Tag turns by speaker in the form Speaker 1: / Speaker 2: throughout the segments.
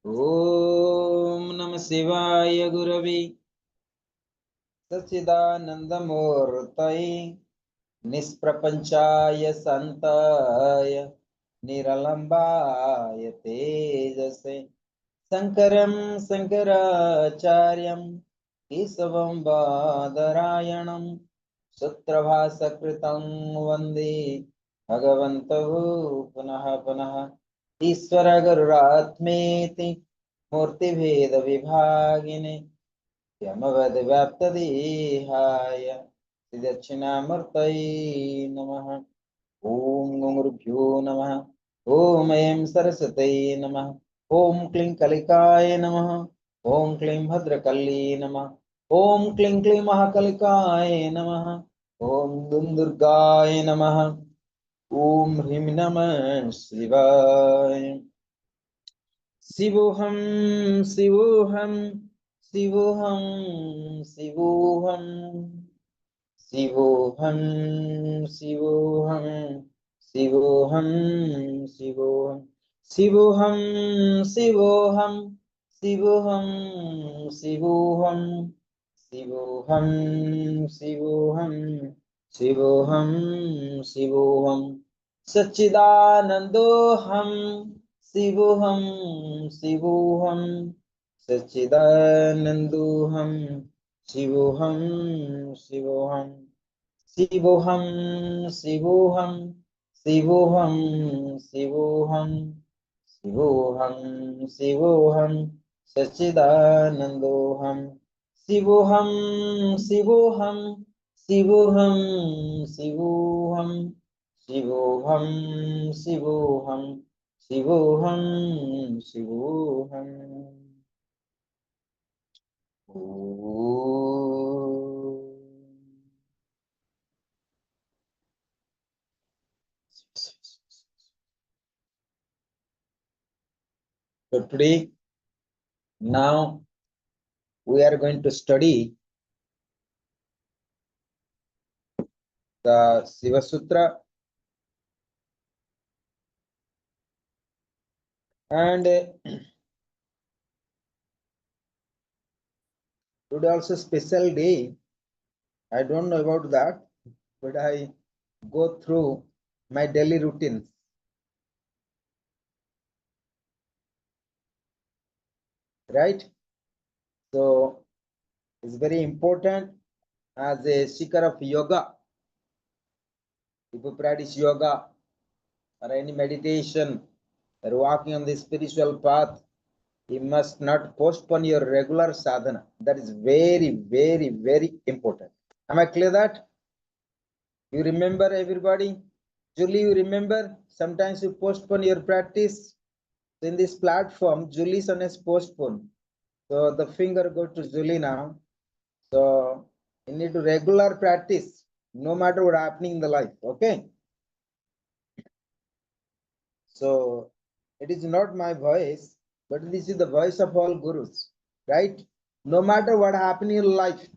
Speaker 1: ओम नमः शिवाय गुरवे सच्चिदानंदमूर्तये निष्प्रपंचाय संताय निरलंबाय तेजसे शंकरं शंकराचार्यं केशवं बादरायणं सूत्रभासकृतं वन्दे भगवन्तौ पुनः पुनः ईश्वर गुरुरात्मेति मूर्तिभेद विभागिने व्याप्तदेहाय दक्षिणामूर्तये नमः। ओम गुरुभ्यो नमः। ओम ऐं सरस्वती नमः। ओम क्लीं कलिकाय नमः। ओम क्लीं भद्रकल्ली नमः। ओम क्लीं क्लीं महाकलिकाय नमः। ओम दुर्गाय नमः। ओम ह्रीं नमः शिवाय। शिवोऽहं शिवोऽहं शिवोऽहं शिवोऽहं शिवोऽहं शिवोऽहं शिवोऽहं शिवोऽहं शिवोऽहं शिवोऽहं शिवोऽहं शिवोऽहं शिवोऽहं शिवोऽहं शिवोऽहं शिवोऽहं सच्चिदानन्दोऽहं शिवोऽहं शिवोऽहं सच्चिदानन्दोऽहं शिवोऽहं शिवोऽहं शिवोऽहं शिवोऽहं शिवोऽहं शिवोऽहं शिवोऽहं शिवोऽहं सच्चिदानन्दोऽहं शिवोऽहं शिवोऽहं शिवोऽहं शिवोऽहं शिवोऽहं शिवोऽहं शिवोऽहं शिवोऽहम्। So today, now we are going to study the Shiva Sutra, and today also special day. I don't know about that, but I go through my daily routines. Right? So it's very important as a seeker of yoga. If you practice yoga or any meditation or walking on the spiritual path, you must not postpone your regular sadhana. That is very, very, very important. Am I clear that? You remember everybody? Julie, you remember? Sometimes you postpone your practice. In this platform, Julie's on is postpone. So the finger go to Julie now. So you need to regular practice, no matter what happening in the life. Okay. So it is not my voice, but this is the voice of all gurus, right? No matter what happen in life,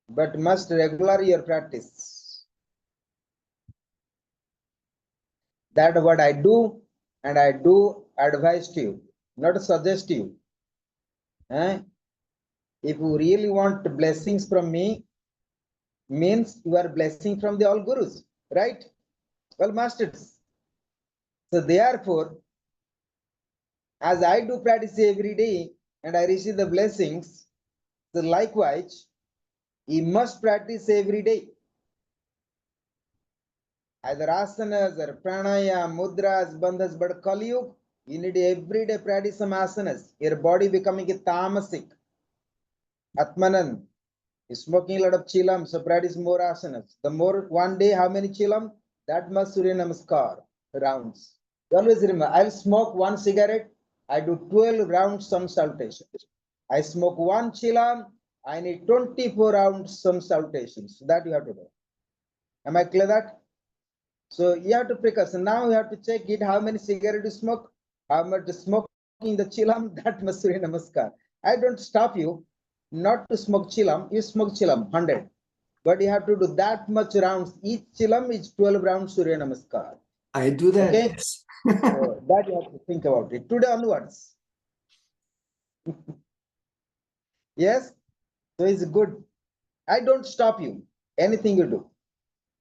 Speaker 1: but must regular your practice. That what I do, and I do advise to you, not suggest you. If you really want blessings from me, means you are blessing from the all gurus, right? Well, masters. So therefore, as I do practice every day and I receive the blessings, so likewise, you must practice every day. Either asanas or pranayam, mudras, bandhas, but Kali Yuga, you need every day practice some asanas. Your body becoming a tamasic. Atmanan is smoking a lot of chilam, so practice more asanas. The more one day, how many chilam? That much Surya Namaskar rounds. You always remember, I'll smoke one cigarette, I do 12 rounds some salutations. I smoke one chilam, I need 24 rounds some salutations. So that you have to do. Am I clear that? So you have to precaution. Now you have to check it how many cigarettes you smoke, how much smoking the chilam, that must Surya Namaskar. I don't stop you not to smoke chilam, you smoke chilam 100. But you have to do that much rounds. Each chilam is 12 rounds Surya Namaskar.
Speaker 2: I do that.
Speaker 1: Okay?
Speaker 2: Yes.
Speaker 1: So that you have to think about it. Today onwards. Yes? So it's good. I don't stop you. Anything you do.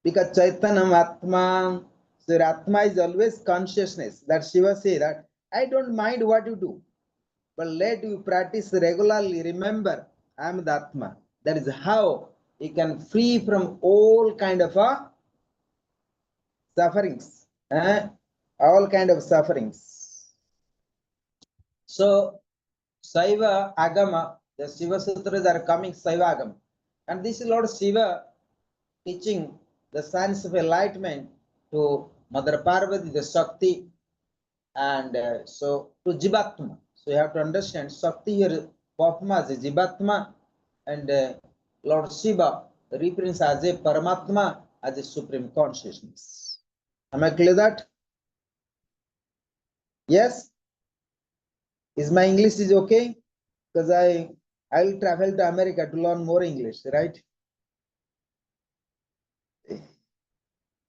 Speaker 1: Because Chaitanam Atma, so your Atma is always consciousness. That Shiva say that I don't mind what you do, but let you practice regularly. Remember, I am the Atma. That is how you can free from all kind of sufferings. All kind of sufferings. So Saiva Agama, the Shiva Sutras are coming Saiva Agama. And this is Lord Shiva teaching the science of enlightenment to Mother Parvati, the Shakti, and so to Jivatma. So you have to understand Shakti here performs as a Jivatma, and Lord Shiva represents as a Paramatma, as a supreme consciousness. Am I clear that? Yes? Is my English is okay? Because I will travel to America to learn more English, right?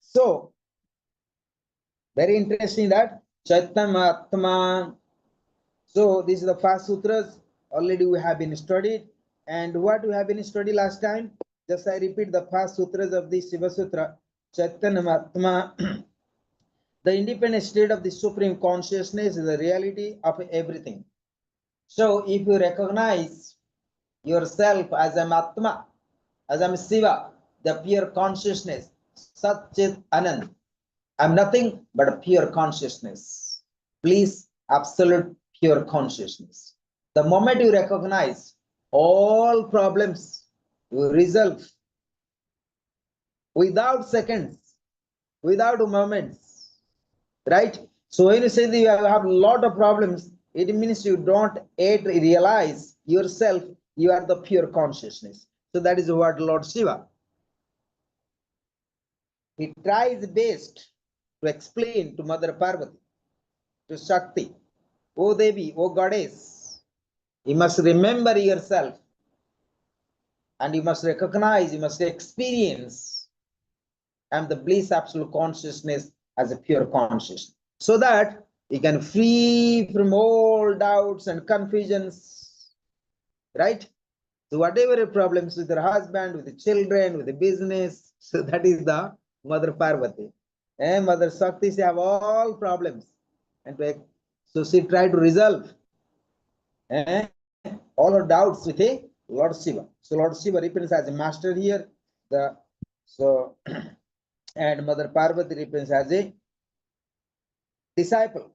Speaker 1: So very interesting that Chaitanya. So this is the first sutras. Already we have been studied. And what we have been studied last time? Just I repeat the first sutras of the Shiva Sutra. Chaitanya, the independent state of the supreme consciousness is the reality of everything. So if you recognize yourself as an Atma, as I'm Shiva, the pure consciousness, Sat Chit Anand. I'm nothing but a pure consciousness. Please, absolute pure consciousness. The moment you recognize all problems, you resolve without seconds, without moments, right? So when you say that you have a lot of problems, it means you don't yet realize yourself, you are the pure consciousness. So that is what Lord Shiva, he tries best to explain to Mother Parvati, to Shakti, O Devi, O Goddess, you must remember yourself and you must recognize, you must experience and the bliss absolute consciousness as a pure consciousness, so that you can free from all doubts and confusions, right? So whatever your problems with your husband, with the children, with the business, so that is the Mother Parvati. And Mother Shakti, she have all problems. And so she tried to resolve all her doubts with a Lord Shiva. So Lord Shiva represents as a master here. The so and Mother Parvati represents as a disciple.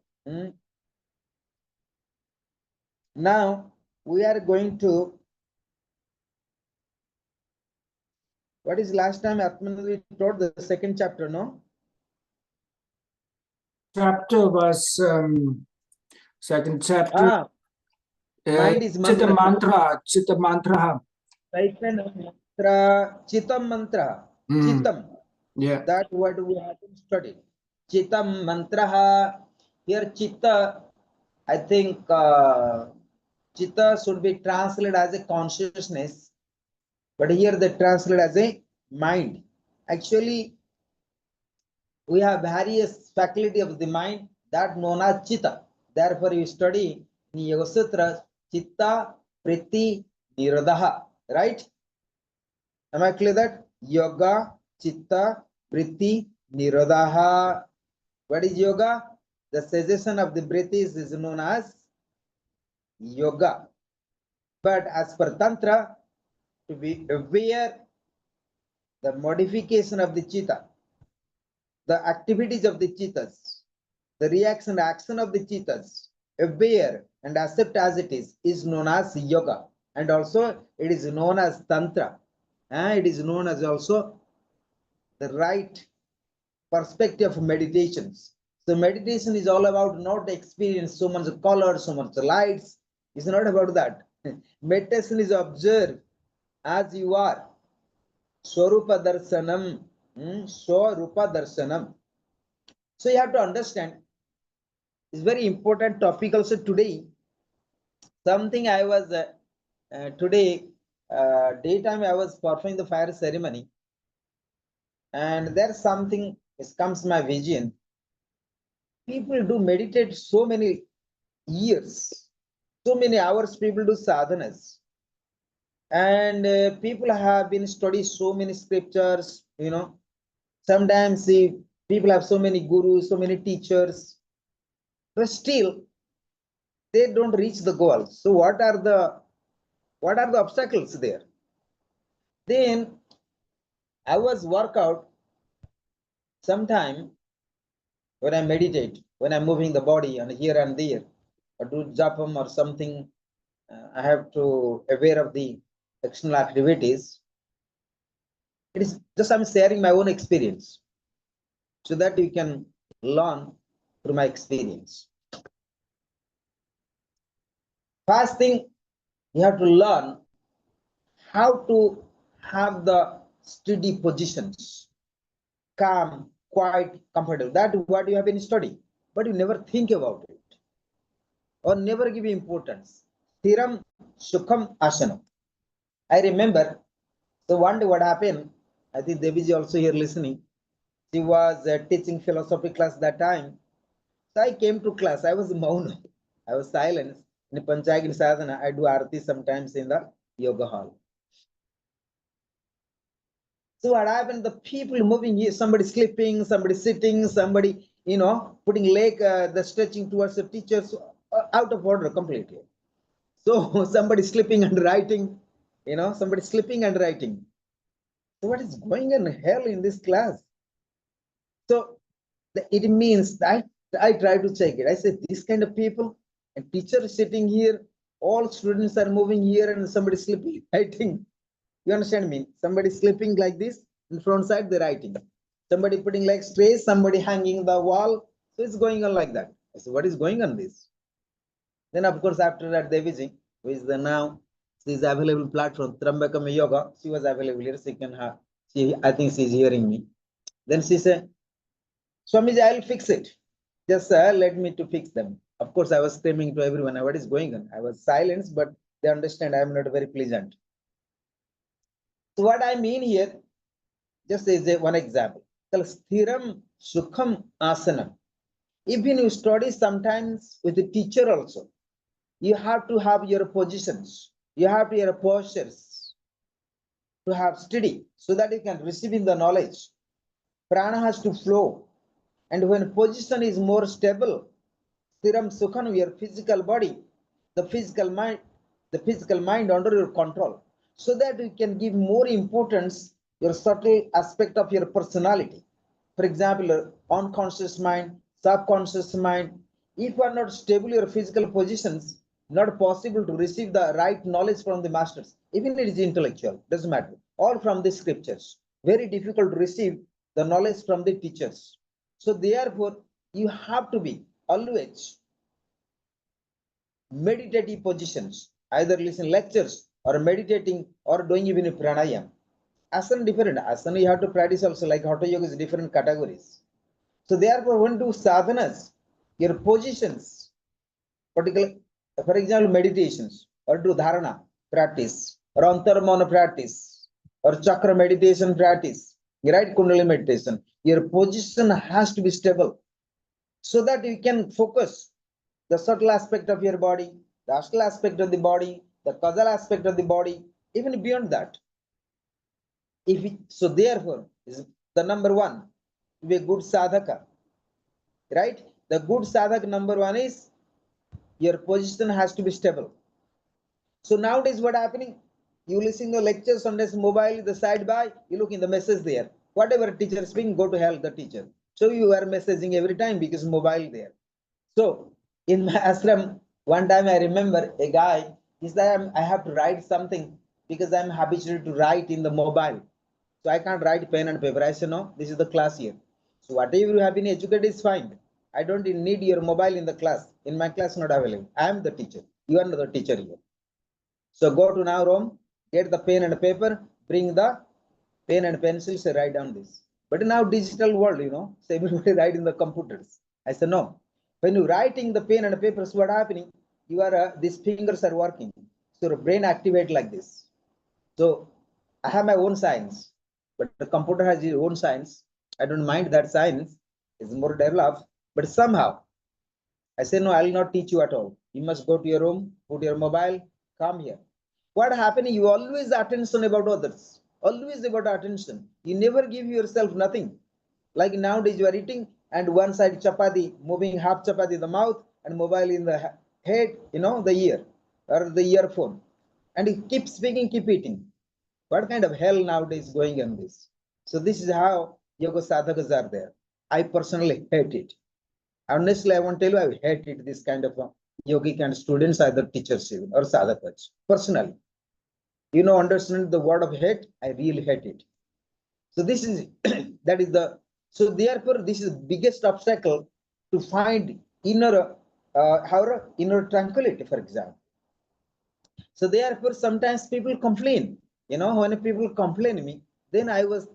Speaker 1: Now we are going to, what is last time Atman we taught the second chapter, no?
Speaker 2: Chapter was second chapter.
Speaker 1: Mind is
Speaker 2: Chitta
Speaker 1: mantra.
Speaker 2: mantra. Chitta mantra.
Speaker 1: Mantra, Chitam mantra. Chitam.
Speaker 2: Yeah.
Speaker 1: That what we have to study. Chitam mantra. Here Chitta, I think Chitta should be translated as a consciousness, but here they translate as a mind. Actually, we have various faculty of the mind that known as Chitta. Therefore, you study in Yoga Sutras, Chitta, Priti, Nirodha, right? Am I clear that? Yoga, Chitta, Priti, Nirodha. What is yoga? The cessation of the breath is known as yoga. But as per Tantra, to be aware the modification of the chitta, the activities of the chittas, the reaction and action of the chittas, aware and accept as it is known as yoga. And also it is known as Tantra. And it is known as also the right perspective of meditations. So meditation is all about not experience so much color, so much lights. It's not about that. Meditation is observe as you are. Swarupa Darsanam. Swarupa Darsanam. So you have to understand, it's very important topic also today. Something I was today daytime I was performing the fire ceremony, and there's something, it comes my vision. people do meditate so many years, so many hours people do sadhanas. And people have been studying so many scriptures, sometimes see people have so many gurus, so many teachers, but still they don't reach the goal. So what are the obstacles there? Then I was work out sometime when I meditate, when I'm moving the body and here and there, or do japam or something, I have to aware of the external activities. It is just I'm sharing my own experience so that you can learn through my experience. First thing, you have to learn how to have the steady positions, calm, quiet, comfortable. That is what you have been studying, but you never think about it or never give importance. Thiram Sukham Asanam. I remember, so one day what happened, I think Deviji also here listening. She was teaching philosophy class that time. So I came to class. I was mauna. I was silent. In Panchayagini Sadhana, I do arati sometimes in the yoga hall. So what happened? The people moving here, somebody sleeping, somebody sitting, somebody, putting leg, the stretching towards the teachers, out of order completely. So somebody sleeping and writing, somebody sleeping and writing. So what is going on hell in this class? So it means that I try to check it. I say, this kind of people, and teacher is sitting here, all students are moving here and somebody sleeping, writing. You understand me? Somebody sleeping like this, in front side they're writing. Somebody putting like straight, somebody hanging the wall. So it's going on like that. I said, what is going on this? Then of course after that Deviji, who is the now, she is available platform, Trambakam Yoga, she was available here, she can have, I think she's hearing me. Then she said, Swamiji, I'll fix it. Just let me to fix them. Of course, I was screaming to everyone, what is going on? I was silenced, but they understand I am not very pleasant. So what I mean here, just as one example, Sthiram Sukham Asanam. Even you study sometimes with the teacher also, you have to have your positions, you have to your postures to have steady so that you can receive in the knowledge. Prana has to flow. And when position is more stable, Thiram Sukham, your physical body, the physical mind under your control, so that you can give more importance your subtle aspect of your personality. For example, your unconscious mind, subconscious mind. If you are not stable your physical positions, not possible to receive the right knowledge from the masters. Even it is intellectual, doesn't matter. All from the scriptures. Very difficult to receive the knowledge from the teachers. So therefore, you have to be always meditative positions, either listen lectures or meditating or doing even pranayam. Asana different. Asana you have to practice also, like Hatha Yoga is different categories. So therefore, when do sadhanas, your positions, particular, for example, meditations or do dharana practice or antarmana practice or chakra meditation practice, right? Kundalini meditation. Your position has to be stable so that you can focus the subtle aspect of your body, the astral aspect of the body, the causal aspect of the body, even beyond that. So therefore, is the number one, to be a good sadhaka, right? The good sadhaka number one is your position has to be stable. So nowadays what happening? You listen to lectures on this mobile, the side by, you look in the message there. Whatever teacher is speaking, go to hell, the teacher. So you are messaging every time because mobile there. So in my ashram, one time I remember a guy, he said, I have to write something because I'm habituated to write in the mobile. So I can't write pen and paper. I said, no, this is the class here. So whatever you have been educated is fine. I don't need your mobile in the class. In my class, not available. I am the teacher. You are not the teacher here. So go to now room, get the pen and paper, bring the pen and pencil, say write down this. But now digital world, so everybody write in the computers. I said, no. When you writing the pen and papers, what happening? These fingers are working. So your brain activate like this. So I have my own science, but the computer has its own science. I don't mind that science is more developed. But somehow, I say, no, I will not teach you at all. You must go to your room, put your mobile, come here. What happened? You always attention about others, always about attention. You never give yourself nothing. Like nowadays, you are eating and one side chapati, moving half chapati in the mouth and mobile in the head, the ear or the earphone. And you keep speaking, keep eating. What kind of hell nowadays going on this? So this is how yoga sadhakas are there. I personally hate it. Honestly, I won't tell you, I hated this kind of yogic and students, either teachers even, or sadhakas. Personally, understand the word of hate, I really hate it. So this is, that is the, so therefore, this is the biggest obstacle to find inner, inner tranquility, for example. So therefore, sometimes people complain, when people complain to me, then I was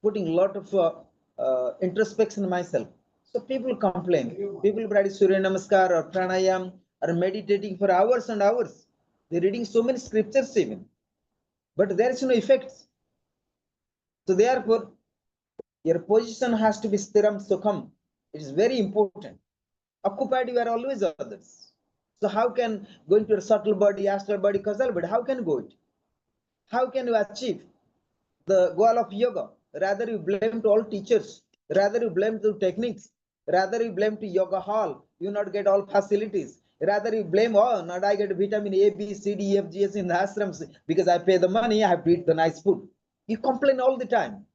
Speaker 1: putting a lot of introspection in myself. So people complain, people practice Surya Namaskar or Pranayam or meditating for hours and hours. They're reading so many scriptures even, but there is no effects. So therefore, your position has to be stiram sukham. It is very important. Occupied, you are always others. So how can going to a subtle body, astral body, causal body, how can you go it? How can you achieve the goal of yoga? Rather you blame to all teachers, rather you blame to techniques, rather you blame to yoga hall, you not get all facilities. Rather you blame, oh, not I get vitamin A, B, C, D, E, F, G, S in the ashrams because I pay the money, I have to eat the nice food. You complain all the time.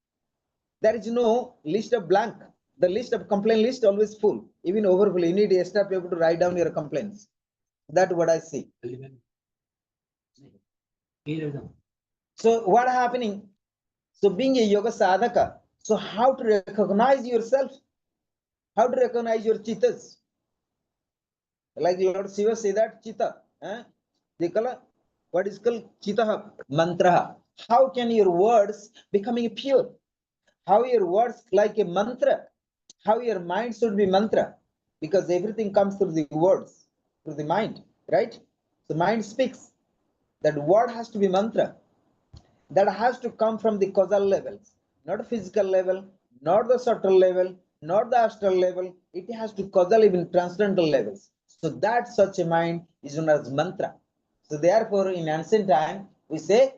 Speaker 1: There is no list of blank. The list of complaint list always full, even overfull. You need extra people to write down your complaints. That's what I see. So what happening? So being a yoga sadhaka, so how to recognize yourself? How to recognize your chittas? Like Lord Shiva say that chitta. They call what is called chitta mantra. How can your words becoming pure? How your words like a mantra? How your mind should be mantra? Because everything comes through the words, through the mind, right? The mind speaks. That word has to be mantra. That has to come from the causal levels, not physical level, not the subtle level, not the astral level. It has to causal, even transcendental levels. So that such a mind is known as mantra. So therefore, in ancient time, we say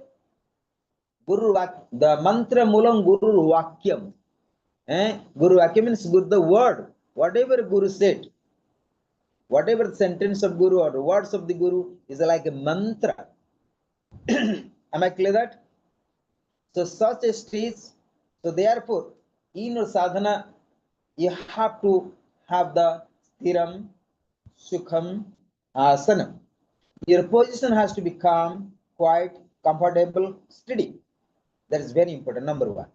Speaker 1: Guru the mantra mulam Guru Vakyam. Guru Vakyam means the word, whatever Guru said, whatever the sentence of Guru or the words of the Guru is like a mantra. Am I clear that? So such a stage, so therefore, in your sadhana, you have to have the stiram, sukham, asanam. Your position has to be calm, quiet, comfortable, steady. That is very important, number one.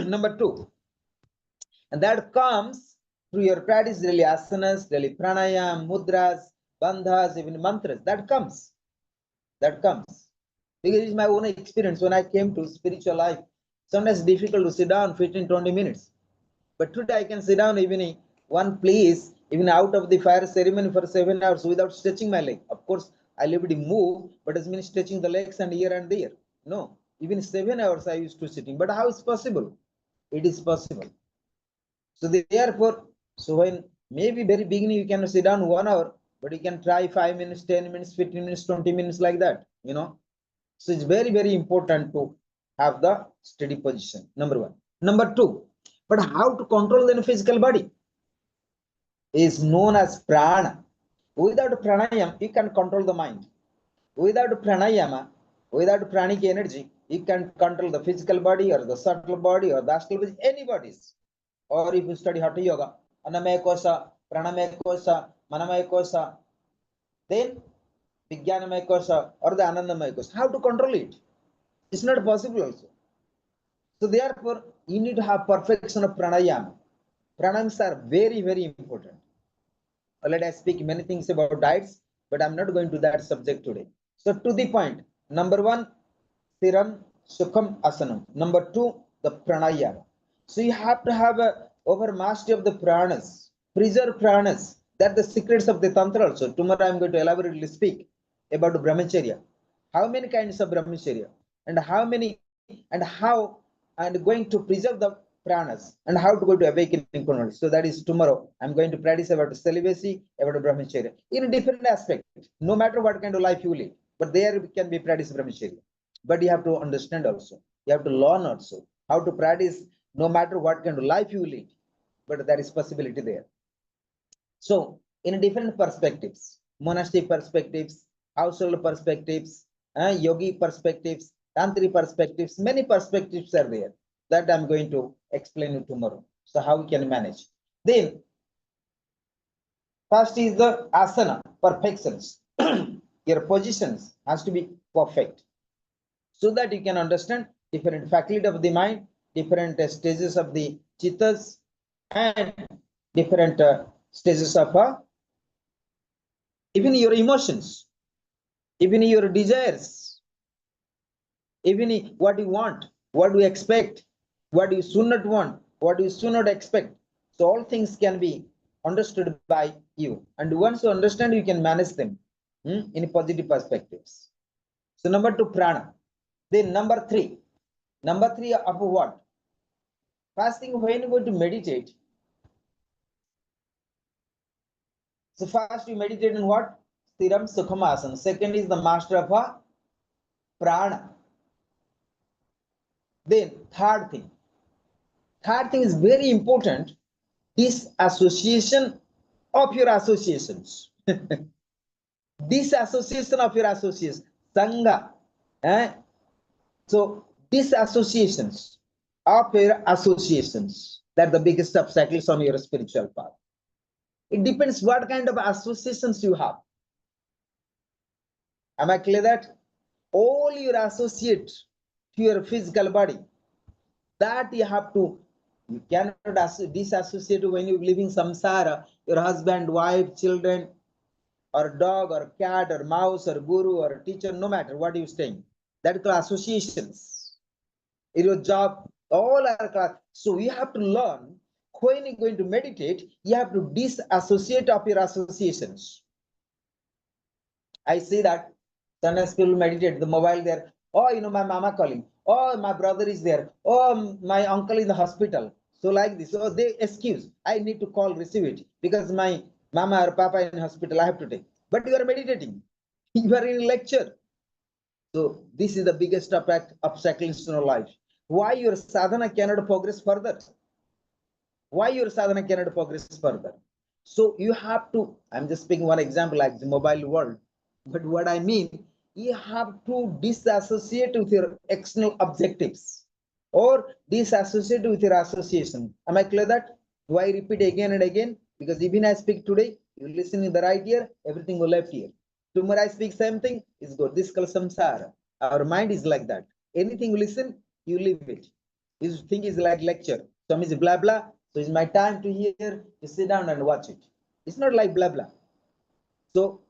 Speaker 1: Number two, and that comes through your practice, daily asanas, daily pranayam, mudras, bandhas, even mantras. That comes. That comes. Because it's my own experience when I came to spiritual life. Sometimes it's difficult to sit down 15, 20 minutes. But today I can sit down even in one place, even out of the fire ceremony for 7 hours without stretching my leg. Of course, I liberally move, but it means stretching the legs and here and there. No, even 7 hours I used to sitting. But how is possible? It is possible. So therefore, so when maybe very beginning you can sit down 1 hour, but you can try 5 minutes, 10 minutes, 15 minutes, 20 minutes like that, So it's very, very important to have the steady position, number one. Number two, but how to control the physical body is known as prana. Without pranayama, you can control the mind. Without pranayama, without pranic energy, you can control the physical body or the subtle body or the astral body, any bodies. Or if you study Hatha Yoga, Annamaya Kosha, Pranamaya Kosha, Manamaya Kosha, then Vijnanamaya Kosha or the Anandamaya Kosha. How to control it? It's not possible also. So therefore, you need to have perfection of pranayama. Pranayams are very, very important. Already I speak many things about diets, but I'm not going to that subject today. So to the point, number one, Stiram Sukham Asanam. Number two, the pranayama. So you have to have a over mastery of the pranas, preserve pranas. That's the secrets of the Tantra also. Tomorrow I'm going to elaborately speak about brahmacharya. How many kinds of brahmacharya and how many and how and going to preserve the pranas and how to go to awakening Kundalini. So that is tomorrow. I'm going to practice about celibacy, about brahmacharya in a different aspect. No matter what kind of life you live, but there can be practice brahmacharya. But you have to understand also. You have to learn also how to practice no matter what kind of life you live. But there is possibility there. So in different perspectives, monastic perspectives, household perspectives, yogi perspectives, tantric perspectives, many perspectives are there that I'm going to explain you tomorrow. So how we can manage. Then first is the asana, perfections. Your positions has to be perfect so that you can understand different faculty of the mind, different stages of the chittas, and different stages of even your emotions, even your desires, even what you want, what you expect, what you should not want, what you should not expect. So all things can be understood by you. And once you understand, you can manage them in positive perspectives. So number 2, prana. Then number 3 of what? First thing, when you go to meditate, so first you meditate in what? Stiram Sukham Asana. Second is the master of prana. Then third thing is very important, disassociation of your associations. Disassociation of your associations. Sangha. So disassociations of your associations. That's the biggest obstacles on your spiritual path. It depends what kind of associations you have. Am I clear that? All your associate to your physical body, that you have to, you cannot disassociate when you're living samsara, your husband, wife, children, or dog, or cat, or mouse, or guru, or teacher, no matter what you're staying. That is called associations. In your job, all are class. So you have to learn when you're going to meditate, you have to disassociate of your associations. I see that sometimes people meditate, the mobile there. Oh, my mama calling. Oh, my brother is there. Oh, my uncle in the hospital. So like this. So they excuse. I need to call, receive it because my mama or papa in hospital. I have to take. But you are meditating. You are in lecture. So this is the biggest obstacle in your life. Why your sadhana cannot progress further? Why your sadhana cannot progress further? So you have to. I'm just speaking one example like the mobile world. But what I mean, you have to disassociate with your external objectives or disassociate with your association. Am I clear that? Why repeat again and again? Because even I speak today, you listen in the right ear, everything will left ear. Tomorrow I speak same thing, is good. This is called samsara. Our mind is like that. Anything you listen, you leave it. This thing is like lecture. Some is blah blah. So it's my time to hear, you sit down and watch it. It's not like blah blah. So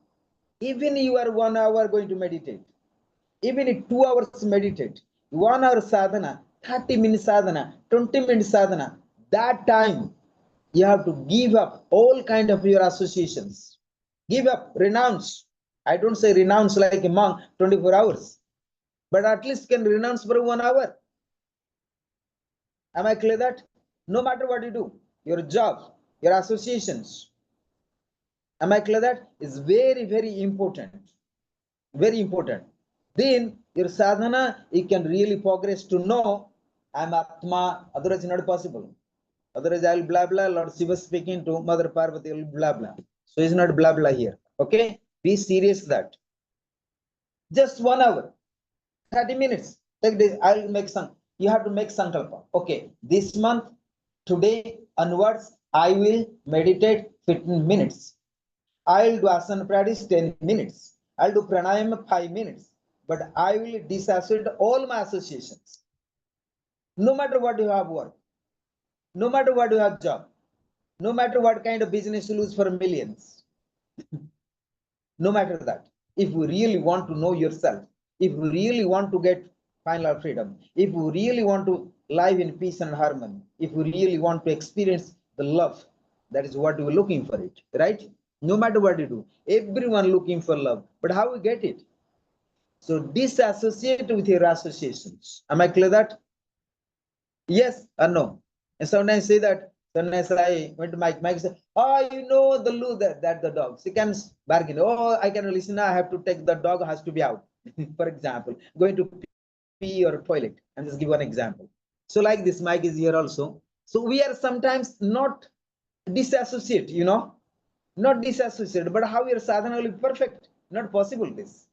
Speaker 1: even you are 1 hour going to meditate, even in 2 hours meditate, 1 hour sadhana, 30 minutes sadhana, 20 minutes sadhana, that time you have to give up all kind of your associations. Give up, renounce. I don't say renounce like a monk 24 hours, but at least can renounce for 1 hour. Am I clear that? No matter what you do, your job, your associations, am I clear that? Is very, very important. Very important. Then your sadhana, you can really progress to know I'm Atma, otherwise it's not possible. Otherwise I'll blah blah, Lord Shiva speaking to Mother Parvati, will blah blah. So it's not blah blah here. Okay? Be serious that. Just 1 hour, 30 minutes. Take this, I'll make some. You have to make sankalpa. Okay, this month, today onwards, I will meditate 15 minutes. I'll do asana practice 10 minutes. I'll do pranayama 5 minutes. But I will disassociate all my associations. No matter what you have work, no matter what you have job, no matter what kind of business you lose for millions. No matter that. If you really want to know yourself, if you really want to get final freedom, if you really want to live in peace and harmony, if you really want to experience the love, that is what you're looking for it, right? No matter what you do, everyone looking for love, but how we get it? So disassociate with your associations. Am I clear that? Yes or no? And sometimes say that, sometimes I went to Mike said, oh, you know the Lou, that the dog. She can bargain. Oh, I can listen. I have to take the dog has to be out. For example, going to pee or toilet. And just give one example. So like this, Mike is here also. So we are sometimes not disassociate, not disassociated, but how your sadhana will be perfect. Not possible this.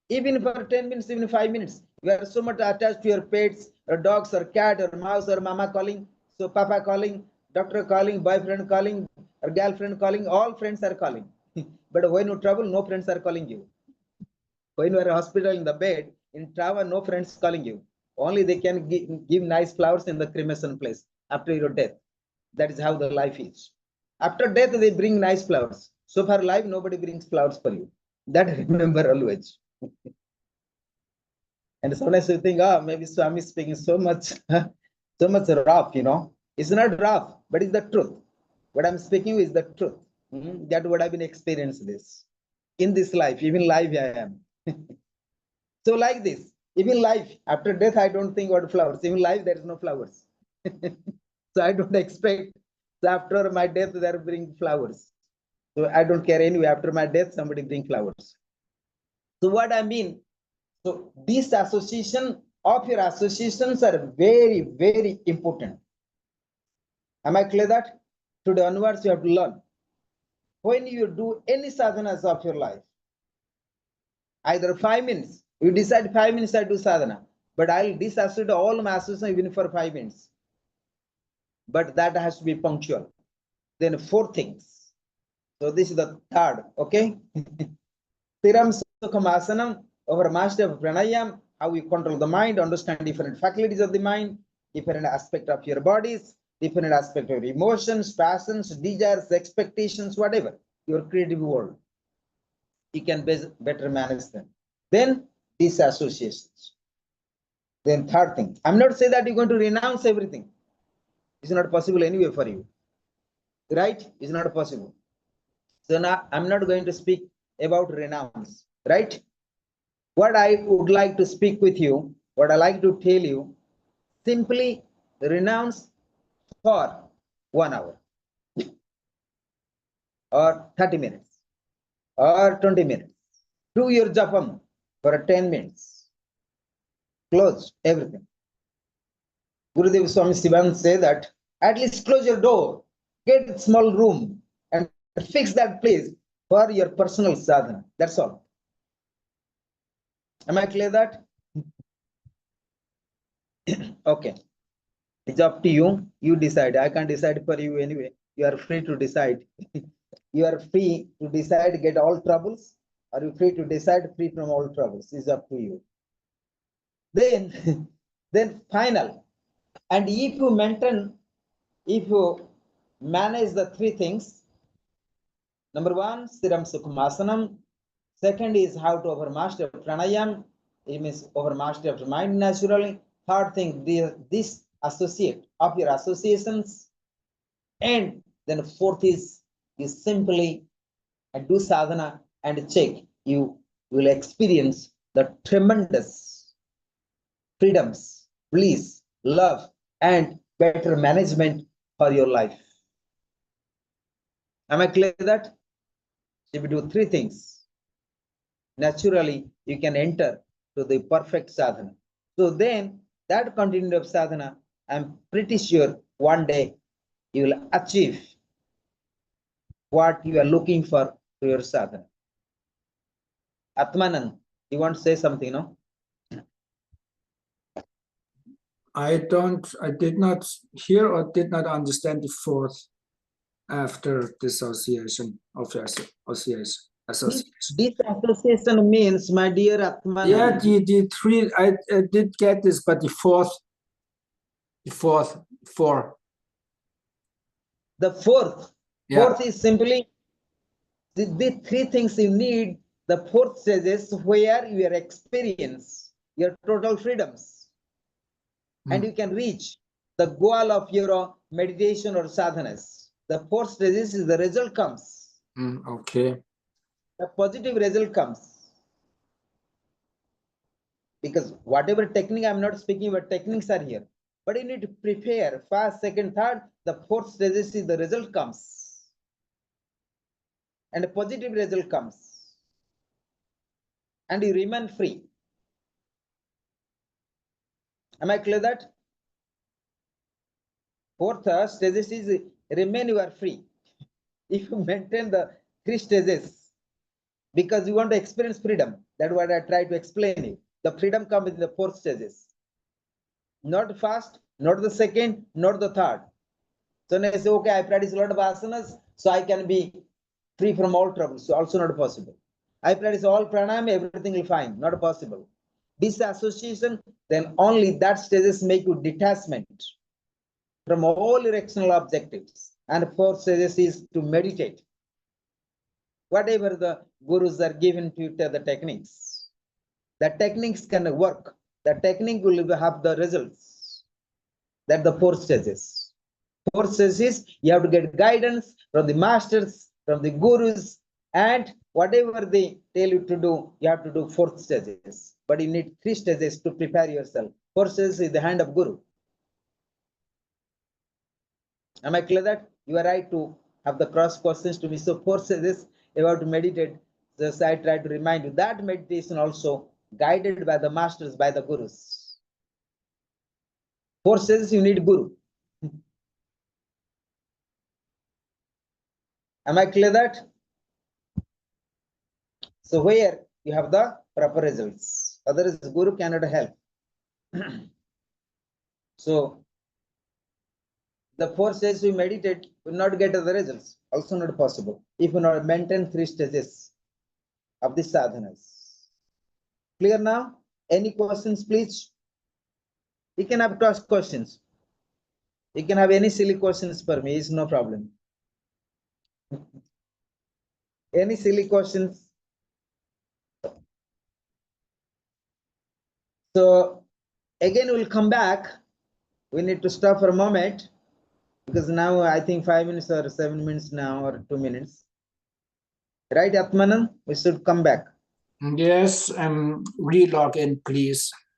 Speaker 1: Even for 10 minutes, even 5 minutes, you are so much attached to your pets, or dogs, or cat, or mouse, or mama calling, so papa calling, doctor calling, boyfriend calling, or girlfriend calling, all friends are calling. But when you travel, no friends are calling you. When you are in hospital in the bed, in travel, no friends calling you. Only they can give nice flowers in the cremation place after your death. That is how the life is. After death, they bring nice flowers. So for life, nobody brings flowers for you. That remember always. And sometimes you think, maybe Swami is speaking so much, so much rough, It's not rough, but it's the truth. What I'm speaking is the truth. That what I've been experiencing this. In this life, even life I am. So like this, even life, after death, I don't think about flowers. Even life, there is no flowers. So I don't expect, so after my death, they bring flowers. So I don't care anyway, after my death, somebody bring flowers. So what I mean, so this association of your associations are very, very important. Am I clear that? Today onwards, you have to learn. When you do any sadhanas of your life, either 5 minutes, you decide 5 minutes I do sadhana, but I'll disassociate all my associations even for 5 minutes. But that has to be punctual. Then 4 things. So this is the third, okay? Tiram Sukhamasana, our master of pranayam, how you control the mind, understand different faculties of the mind, different aspect of your bodies, different aspect of your emotions, passions, desires, expectations, whatever, your creative world. You can better manage them. Then disassociations. Then third thing, I'm not saying that you're going to renounce everything. It's not possible anyway for you. Right? It's not possible. So now I'm not going to speak about renounce. Right? What I would like to speak with you, what I like to tell you, simply renounce for 1 hour or 30 minutes or 20 minutes. Do your japam for 10 minutes. Close everything. Gurudev Swami Sivan say that at least close your door, get a small room and fix that place for your personal sadhana. That's all. Am I clear that? Okay. It's up to you. You decide. I can't decide for you anyway. You are free to decide. You are free to decide, get all troubles, or you free to decide free from all troubles. It's up to you. Then, then final. And if you manage the 3 things, number 1, Siram Sukhamasana. Second is how to overmaster pranayam. It means overmaster of the mind naturally. Third thing, this associate of your associations. And then fourth is you simply do sadhana and check. You will experience the tremendous freedoms, bliss, love, and better management for your life. Am I clear that? If you do 3 things, naturally you can enter to the perfect sadhana. So then that continuum of sadhana, I'm pretty sure one day you will achieve what you are looking for to your sadhana. Atmanand, you want to say something, no?
Speaker 2: I did not hear or did not understand the 4th after dissociation of association.
Speaker 1: This association means, my dear Atmanand.
Speaker 2: Yeah, the 3, I did get this, but the fourth 4.
Speaker 1: The fourth
Speaker 2: Yeah.
Speaker 1: is simply the 3 things you need. The 4th says where your experience, your total freedoms, and you can reach the goal of your meditation or sadhanas. The 4th stage is the result comes.
Speaker 2: Okay.
Speaker 1: The positive result comes. Because whatever technique, I'm not speaking about techniques are here. But you need to prepare first, second, third. The fourth stage is the result comes, and a positive result comes, and you remain free. Am I clear that? Fourth stage is remain you are free. If you maintain the 3 stages, because you want to experience freedom, that's what I try to explain you. The freedom comes in the 4 stages, not first, not the second, not the third. So when I say, okay, I practice a lot of asanas, so I can be free from all troubles. So also not possible. I practice all pranayama, everything will fine. Not possible. Disassociation, then only that stages make you detachment from all your external objectives. And 4 stages is to meditate. Whatever the gurus are given to you, the techniques. The techniques can work. The technique will have the results. That the 4 stages. 4 stages, you have to get guidance from the masters, from the gurus, and whatever they tell you to do, you have to do 4 stages. But you need 3 stages to prepare yourself. 4 stages is the hand of guru. Am I clear that? You are right to have the cross questions to me. So 4 stages, you have to meditate. Just I try to remind you that meditation also guided by the masters, by the gurus. 4 stages, you need guru. Am I clear that? So where you have the proper results, otherwise guru cannot help. So the 4 stages we meditate will not get the results, also not possible if you not maintain 3 stages of the sadhanas. Clear now? Any questions, please? You can have cross questions. You can have any silly questions for me, it's no problem. Any silly questions? So again, we'll come back. We need to stop for a moment because now I think 5 minutes or 7 minutes now or 2 minutes. Right, Atmanan? We should come back.
Speaker 2: Yes, re-log in, please.